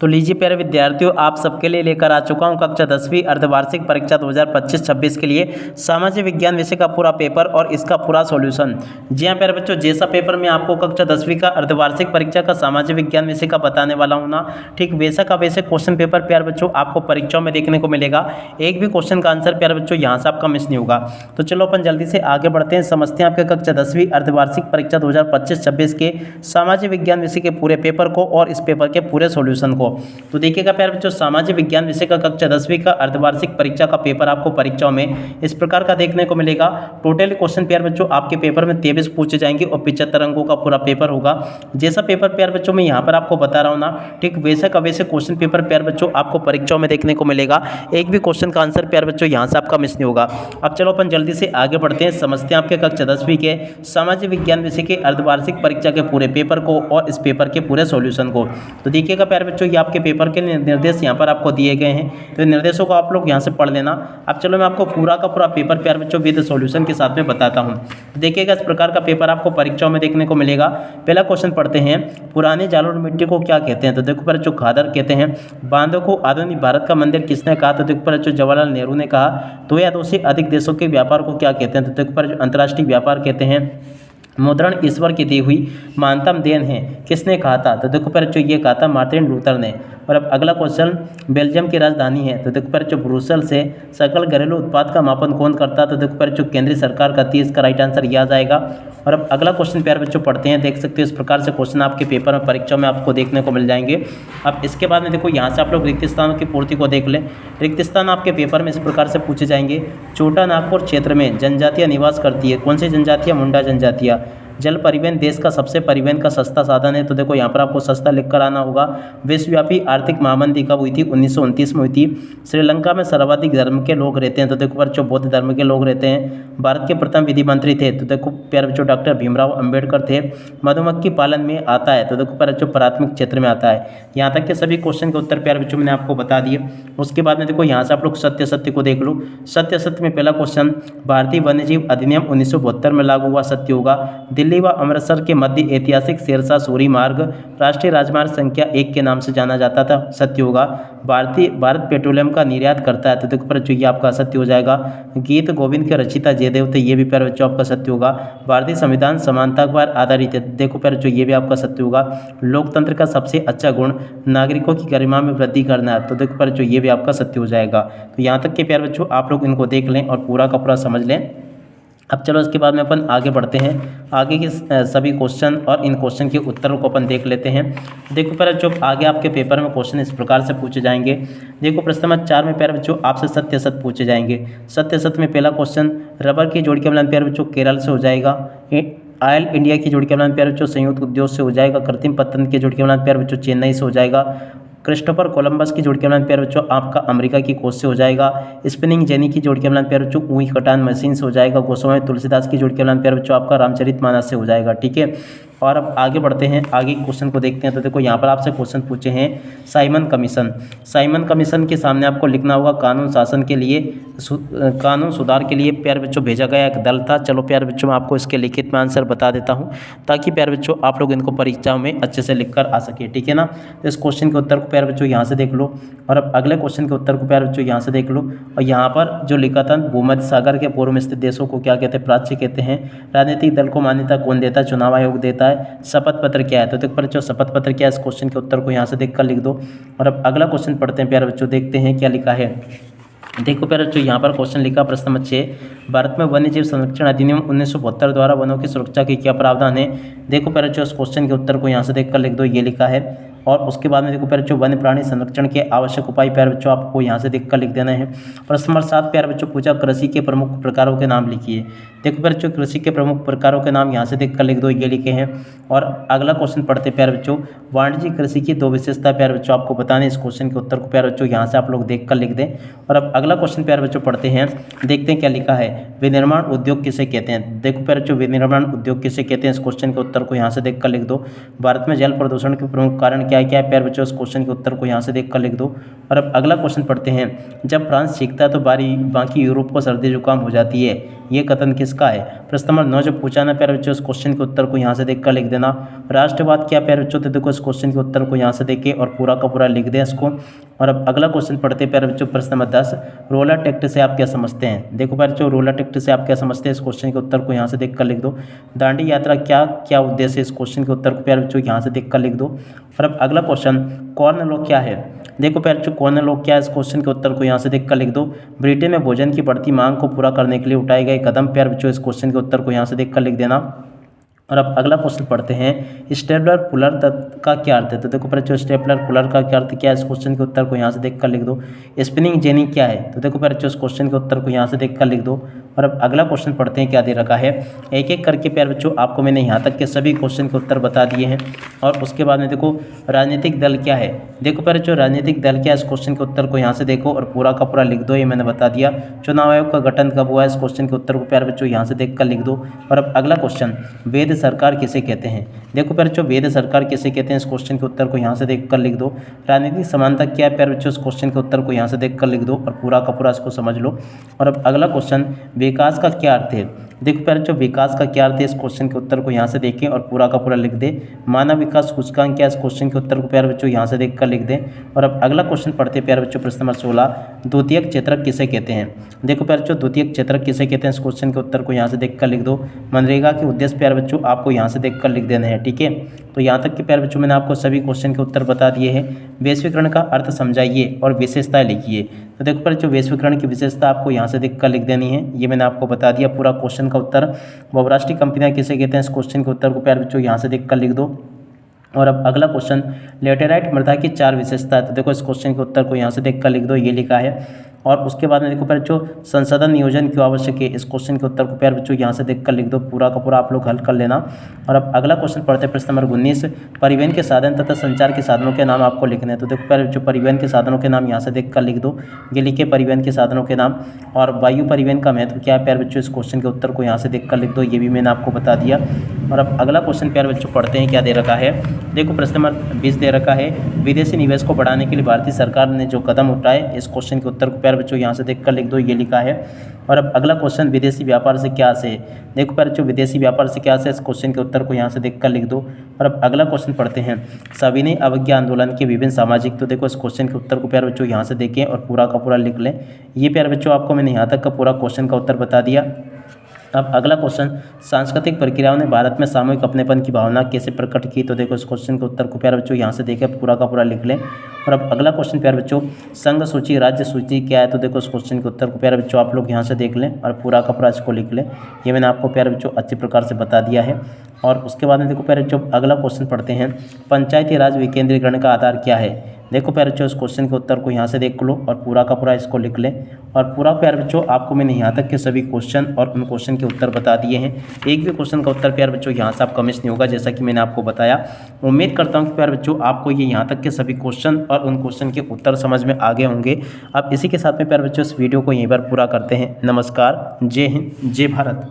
तो लीजिए प्यारे विद्यार्थियों, आप सबके लिए लेकर आ चुका हूं कक्षा 10वीं अर्धवार्षिक परीक्षा 2025-26 के लिए सामाजिक विज्ञान विषय का पूरा पेपर और इसका पूरा सॉल्यूशन। जी हां प्यारे बच्चों, जैसा पेपर मैं आपको कक्षा 10वीं का अर्धवार्षिक परीक्षा का सामाजिक विज्ञान विषय का बताने वाला हूं ना, ठीक वैसा का वैसे क्वेश्चन पेपर प्यारे बच्चों आपको परीक्षाओं में देखने को मिलेगा। एक भी क्वेश्चन का आंसर प्यारे बच्चों यहाँ से आपका मिस नहीं होगा। तो चलो अपन जल्दी से आगे बढ़ते हैं, समझते हैं आपके कक्षा 10वीं अर्धवार्षिक परीक्षा 2025-26 के सामाजिक विज्ञान विषय के पूरे पेपर को और इस पेपर के पूरे सॉल्यूशन को। तो देखिएगा प्यारे बच्चों, सामाजिक विज्ञान विषय का कक्षा 10वीं का अर्धवार्षिक परीक्षा का पेपर आपको परीक्षाओं में इस प्रकार का देखने को मिलेगा। टोटल क्वेश्चन प्यारे बच्चों आपके पेपर में 23 पूछे जाएंगे और 75 अंकों का पूरा पेपर होगा। जैसा पेपर प्यारे बच्चों मैं यहाँ पर आपको बता रहा हूँ ना, ठीक वैसे का वैसे क्वेश्चन पेपर प्यारे बच्चों आपको परीक्षाओं में देखने को मिलेगा। एक भी क्वेश्चन का आंसर प्यारे बच्चों यहाँ से आपका मिस नहीं होगा। अब चलो अपन जल्दी से आगे बढ़ते हैं, समझते हैं आपके कक्षा 10वीं के सामाजिक विज्ञान विषय के अर्धवार्षिक परीक्षा के पूरे पेपर को और इस पेपर के पूरे सॉल्यूशन को। तो देखिएगा प्यारे बच्चों, ये आपके पेपर के निर्देश यहाँ पर आपको दिए गए हैं, तो निर्देशों को आप लोग यहाँ से पढ़ लेना। अब चलो मैं आपको पूरा का पूरा पेपर प्यारे बच्चों विद सॉल्यूशन के साथ में बताता हूँ। देखिएगा इस प्रकार का पेपर आपको परीक्षाओं में देखने को मिलेगा। पहला क्वेश्चन पढ़ते हैं, पुरानी जालौन मिट्टी को क्या कहते हैं? तो देखो पर जो खादर कहते हैं। बांधों को आधुनिक भारत का मंदिर किसने कहा? तो देखो पर जो जवाहरलाल नेहरू ने कहा। 2 या 2 से अधिक देशों के व्यापार को क्या कहते हैं? तो देखो पर जो अंतर्राष्ट्रीय व्यापार कहते हैं। मुद्रण ईश्वर की दी हुई महानतम देन है, किसने कहा था? तो देखो पर जो ये कहा था मार्टिन लूथर ने। और अब अगला क्वेश्चन, बेल्जियम की राजधानी है? तो देखो पर जो ब्रुसेल से सकल घरेलू उत्पाद का मापन कौन करता? तो देखो पर जो केंद्रीय सरकार करती है। इसका राइट आंसर यह आ जाएगा। और अब अगला क्वेश्चन प्यारे बच्चों पढ़ते हैं, देख सकते हो इस प्रकार से क्वेश्चन आपके पेपर में परीक्षा में आपको देखने को मिल जाएंगे। अब इसके बाद में देखो यहाँ से आप लोग रिक्त स्थानों की पूर्ति को देख लें। रिक्त स्थान आपके पेपर में इस प्रकार से पूछे जाएंगे। छोटा नागपुर क्षेत्र में जनजातियाँ निवास करती है, कौन सी जनजातियाँ? मुंडा जनजातियाँ। जल परिवहन देश का सबसे परिवहन का सस्ता साधन है? तो देखो यहाँ पर आपको सस्ता लिख कर आना होगा। विश्वव्यापी आर्थिक महामंदी कब हुई थी? 1929 में हुई थी। श्रीलंका में सर्वाधिक धर्म के लोग रहते हैं? तो देखो पर जो बौद्ध धर्म के लोग रहते हैं। भारत के प्रथम विधि मंत्री थे? तो देखो प्यारे बच्चों डॉक्टर भीमराव अंबेडकर थे। मधुमक्खी पालन में आता है? तो देखो प्यारे बच्चों प्राथमिक क्षेत्र में आता है। यहाँ तक के सभी क्वेश्चन के उत्तर प्यारे बच्चों मैंने आपको बता दिए। उसके बाद में देखो यहाँ से आप लोग सत्य सत्य को देख लो। सत्य सत्य में पहला क्वेश्चन, भारतीय वन्यजीव अधिनियम 1972 में लागू हुआ, सत्य होगा। दिल्ली व अमृतसर के मध्य ऐतिहासिक शेरशाह सूरी मार्ग राष्ट्रीय राजमार्ग संख्या 1 के नाम से जाना जाता था, सत्य होगा। भारत पेट्रोलियम का निर्यात करता है? तो देखो पर जो ये आपका सत्य हो जाएगा। गीत गोविंद के रचयिता जयदेव थे? ये भी प्यारे बच्चों आपका सत्य होगा। भारतीय संविधान समानता पर आधारित है? देखो प्यारे बच्चों ये भी आपका सत्य होगा। लोकतंत्र का सबसे अच्छा गुण नागरिकों की गरिमा में वृद्धि करना है? तो देखो प्यारे बच्चों ये भी आपका सत्य हो जाएगा। तो यहाँ तक के प्यारे बच्चों आप लोग इनको देख लें और पूरा का पूरा समझ लें। अब चलो इसके बाद में अपन आगे बढ़ते हैं, आगे के सभी क्वेश्चन और इन क्वेश्चन के उत्तरों को अपन देख लेते हैं। देखो प्यारे बच्चों आगे आपके पेपर में क्वेश्चन इस प्रकार से पूछे जाएंगे। देखो प्रश्न नंबर 4 में प्यारे बच्चों आपसे सत्य सत्य पूछे जाएंगे। सत्य सत्य में पहला क्वेश्चन, रबर की जोड़ी का मिलान प्यारे बच्चों केरल से हो जाएगा। ऑयल इंडिया की जोड़ी का मिलान प्यारे बच्चों संयुक्त उद्योग से हो जाएगा। कृत्रिम पतंग की जोड़ी का मिलान प्यारे बच्चों चेन्नई से हो जाएगा। क्रिस्टोफर कोलंबस की जोड़ी का मिलान प्यारे बच्चों आपका अमेरिका की खोज से हो जाएगा। स्पिनिंग जेनी की जोड़ी का मिलान प्यारे बच्चों ऊई कटान मशीन से हो जाएगा। गोस्वामी तुलसीदास की जोड़ी का मिलान प्यारे बच्चों आपका रामचरितमानस से हो जाएगा। ठीक है, और अब आगे बढ़ते हैं, आगे क्वेश्चन को देखते हैं। तो देखो यहाँ पर आपसे क्वेश्चन पूछे हैं साइमन कमीशन। साइमन कमीशन के सामने आपको लिखना होगा कानून शासन के लिए कानून सुधार के लिए प्यारे बच्चों भेजा गया एक दल था। चलो प्यारे बच्चों मैं आपको इसके लिखित में आंसर बता देता हूँ, ताकि प्यारे बच्चों आप लोग इनको परीक्षा में अच्छे से लिख कर आ सके। ठीक है ना, तो इस क्वेश्चन के उत्तर को प्यारे बच्चों यहाँ से देख लो, और अब अगले क्वेश्चन के उत्तर को प्यारे बच्चों यहाँ से देख लो। और यहाँ पर जो लिखा था, भूमध्य सागर के पूर्व में स्थित देशों को क्या कहते हैं? प्राच्य कहते हैं। राजनीतिक दल को मान्यता कौन देता है? चुनाव आयोग देता है। शपथ पत्र क्या है? तो देखो बच्चों शपथ पत्र क्या है, इस क्वेश्चन के उत्तर को यहाँ से देखकर लिख दो। और अब अगला क्वेश्चन पढ़ते हैं प्यारे बच्चों, देखते हैं क्या लिखा है। देखो प्यारे बच्चों यहाँ पर क्वेश्चन लिखा प्रश्न नंबर 6, भारत में वन्यजीव संरक्षण अधिनियम 1972 द्वारा वनों की सुरक्षा के क्या प्रावधान है? देखो प्यारे बच्चों इस क्वेश्चन के उत्तर को यहाँ से देखकर लिख दो, ये लिखा है। और उसके बाद में देखो प्यारे बच्चों वन्य प्राणी संरक्षण के आवश्यक उपाय प्यारे बच्चों आपको यहाँ से देखकर लिख देना है। प्रश्न नंबर 7 प्यारे बच्चों पूछा कृषि के प्रमुख प्रकारों के नाम लिखिए। देखो प्यारे बच्चों कृषि के प्रमुख प्रकारों के नाम यहाँ से देखकर लिख दो, ये लिखे हैं। और अगला क्वेश्चन पढ़ते प्यारे बच्चों, वाणिज्यिक कृषि की 2 विशेषता प्यारे बच्चों आपको बताने। इस क्वेश्चन के उत्तर को प्यारे बच्चों यहाँ से आप लोग देखकर लिख दें। और अब अगला क्वेश्चन प्यारे बच्चों पढ़ते हैं, देखते हैं क्या लिखा है। विनिर्माण उद्योग किसे कहते हैं? देखो प्यारे बच्चों विनिर्माण उद्योग किसे कहते हैं, इस क्वेश्चन के उत्तर को यहाँ से देखकर लिख दो। भारत में जल प्रदूषण के प्रमुख कारण क्या क्या क्या है प्यारे बच्चों, इस क्वेश्चन के उत्तर को यहाँ से देख कर लिख दो। और अब अगला क्वेश्चन पढ़ते हैं। जब फ्रांस सीखता है तो बाकी यूरोप को सर्दी जुकाम हो जाती है, ये कथन किसका है? प्रश्न नंबर 9 जो पूछा ना प्यारे बच्चों, इस क्वेश्चन के उत्तर को यहाँ से देख कर लिख देना। राष्ट्रवाद क्या प्यारे बच्चों, तो देखो इस क्वेश्चन के उत्तर को यहाँ से देख के और पूरा का पूरा लिख दें इसको। और अब अगला क्वेश्चन पढ़ते हैं प्यारे बच्चों, प्रश्न नंबर 10 रोलर टेक्ट से आप क्या समझते हैं? देखो प्यारे बच्चों, रोलर टेक्ट से आप क्या समझते हैं, इस क्वेश्चन के उत्तर को यहाँ से देख कर लिख दो। दांडी यात्रा क्या क्या उद्देश्य है, इस क्वेश्चन के उत्तर को प्यारे बच्चों यहाँ से देख कर लिख दो। और अब अगला क्वेश्चन, कॉर्न लॉ क्या है? देखो प्यारे बच्चों, कॉर्न लॉ क्या है, इस क्वेश्चन के उत्तर को यहाँ से देख कर लिख दो। ब्रिटेन में भोजन की बढ़ती मांग को पूरा करने के लिए उठाए गए कदम, प्यारे बच्चों इस क्वेश्चन के उत्तर को यहाँ से देख कर लिख देना। और अब अगला क्वेश्चन पढ़ते हैं। स्टेपलर पुलर का क्या अर्थ है? तो देखो बच्चों, स्टेपलर पुलर का क्या अर्थ क्या है, इस क्वेश्चन के उत्तर को यहाँ से देख कर लिख दो। स्पिनिंग जेनी क्या है? तो देखो बच्चों, इस क्वेश्चन के उत्तर को यहाँ से देख कर लिख दो। और अब अगला क्वेश्चन पढ़ते हैं, क्या दे रखा है। एक एक करके प्यारे बच्चों आपको मैंने यहाँ तक के सभी क्वेश्चन के उत्तर बता दिए हैं। और उसके बाद में देखो राजनीतिक दल क्या है। देखो प्यारे बच्चों, राजनीतिक दल क्या है, इस क्वेश्चन के उत्तर को यहाँ से देखो और पूरा का पूरा लिख दो, ये मैंने बता दिया। चुनाव आयोग का गठन कब हुआ है, इस क्वेश्चन के उत्तर को प्यारे बच्चों यहाँ से देख कर लिख दो। और अब अगला क्वेश्चन, वेद सरकार किसे कहते हैं? देखो प्यारे बच्चों, वेद सरकार किसे कहते हैं, इस क्वेश्चन के उत्तर को यहाँ से देख कर लिख दो। राजनीतिक समानता क्या है प्यारे बच्चों, इस क्वेश्चन के उत्तर को यहाँ से देख कर लिख दो और पूरा का पूरा इसको समझ लो। और अब अगला क्वेश्चन, विकास का क्या अर्थ है? देखो प्यारे बच्चों, विकास का क्या अर्थ है, इस क्वेश्चन के उत्तर को यहाँ से देखें और पूरा का पूरा लिख दे। मानव विकास सूचकांक क्या है, इस क्वेश्चन के उत्तर को प्यारे बच्चों यहाँ से देख कर लिख दें। और अब अगला क्वेश्चन पढ़ते हैं प्यारे बच्चों, प्रश्न नंबर 16 द्वितीयक क्षेत्रक किसे कहते हैं? देखो प्यारे बच्चों, द्वितीयक क्षेत्रक किसे कहते हैं, इस क्वेश्चन के उत्तर को यहाँ से देख कर लिख दो। मनरेगा के उद्देश्य प्यारे बच्चों आपको यहाँ से देख कर लिख देने हैं, ठीक है। तो यहाँ तक के प्यारे बच्चों मैंने आपको सभी क्वेश्चन के उत्तर बता दिए हैं। वैश्वीकरण का अर्थ समझाइए और विशेषताएं लिखिए। तो देखो प्यारे बच्चों, वैश्वीकरण की विशेषता आपको यहाँ से देख कर लिख देनी है, ये मैंने आपको बता दिया पूरा क्वेश्चन का उत्तर। बहुराष्ट्रीय कंपनियां किसे कहते हैं, इस क्वेश्चन के उत्तर को प्यारे बच्चों यहाँ से देख कर लिख दो। और अब अगला क्वेश्चन, लेटेराइट मृदा की 4 विशेषता है। तो देखो इस क्वेश्चन के उत्तर को यहाँ से देख कर लिख दो, ये लिखा है। और उसके बाद में देखो प्यारे बच्चों, संसाधन नियोजन क्यों आवश्यक है, इस क्वेश्चन के उत्तर को प्यारे बच्चों यहाँ से देख कर लिख दो, पूरा का पूरा आप लोग हल कर लेना। और अब अगला क्वेश्चन पढ़ते हैं, प्रश्न नंबर 19 परिवहन के साधन तथा संचार के साधनों के नाम आपको लिखने हैं। तो देखो प्यारे बच्चों, परिवहन के साधनों के नाम यहाँ से देख कर लिख दो, ये लिखे परिवहन के साधनों के नाम। और वायु परिवहन का महत्व क्या है प्यारे बच्चों, इस क्वेश्चन के उत्तर को यहाँ से देख कर लिख दो, ये भी मैंने आपको बता दिया। और अब अगला क्वेश्चन प्यारे बच्चों पढ़ते हैं, क्या दे रखा है। देखो प्रश्न नंबर 20 दे रखा है, विदेशी निवेश को बढ़ाने के लिए भारतीय सरकार ने जो कदम उठाए, इस क्वेश्चन के उत्तर को प्यारे बच्चों यहाँ से देख कर लिख दो, ये लिखा है। और अब अगला क्वेश्चन, विदेशी व्यापार से क्या से? देखो प्यारे बच्चों, विदेशी व्यापार से क्या से, इस क्वेश्चन के उत्तर को यहाँ से देख कर लिख दो। और अब अगला क्वेश्चन पढ़ते हैं, सविनय अवज्ञा आंदोलन के विभिन्न सामाजिक। तो देखो इस क्वेश्चन के उत्तर को प्यारे बच्चों यहाँ से देखें और पूरा का पूरा लिख लें। ये प्यारे बच्चों आपको मैंने यहाँ तक का पूरा क्वेश्चन का उत्तर बता दिया। अब अगला क्वेश्चन, सांस्कृतिक प्रक्रियाओं ने भारत में सामूहिक अपनेपन की भावना कैसे प्रकट की? तो देखो इस क्वेश्चन के उत्तर को प्यारे बच्चों यहाँ से देखें, पूरा का पूरा लिख लें। और अब अगला क्वेश्चन प्यारे बच्चों, संघ सूची राज्य सूची क्या है? तो देखो इस क्वेश्चन के उत्तर को प्यारे बच्चों आप लोग यहाँ से देख लें और पूरा का पूरा इसको लिख लें, ये मैंने आपको प्यारे बच्चों अच्छी प्रकार से बता दिया है। और उसके बाद में देखो प्यारे बच्चों, अगला क्वेश्चन पढ़ते हैं, पंचायती राज विकेंद्रीकरण का आधार क्या है? देखो प्यारे बच्चों, इस क्वेश्चन के उत्तर को यहाँ से देख लो और पूरा का पूरा इसको लिख लें। और पूरा प्यारे बच्चों आपको मैंने यहाँ तक के सभी क्वेश्चन और उन क्वेश्चन के उत्तर बता दिए हैं। एक भी क्वेश्चन का उत्तर प्यारे बच्चों यहाँ से आपका मिस नहीं होगा, जैसा कि मैंने आपको बताया। उम्मीद करता हूँ कि प्यारे बच्चों आपको ये यहाँ तक के सभी क्वेश्चन और उन क्वेश्चन के उत्तर समझ में आ गए होंगे। अब इसी के साथ में प्यारे बच्चों इस वीडियो को यहीं पर पूरा करते हैं। नमस्कार, जय हिंद, जय भारत।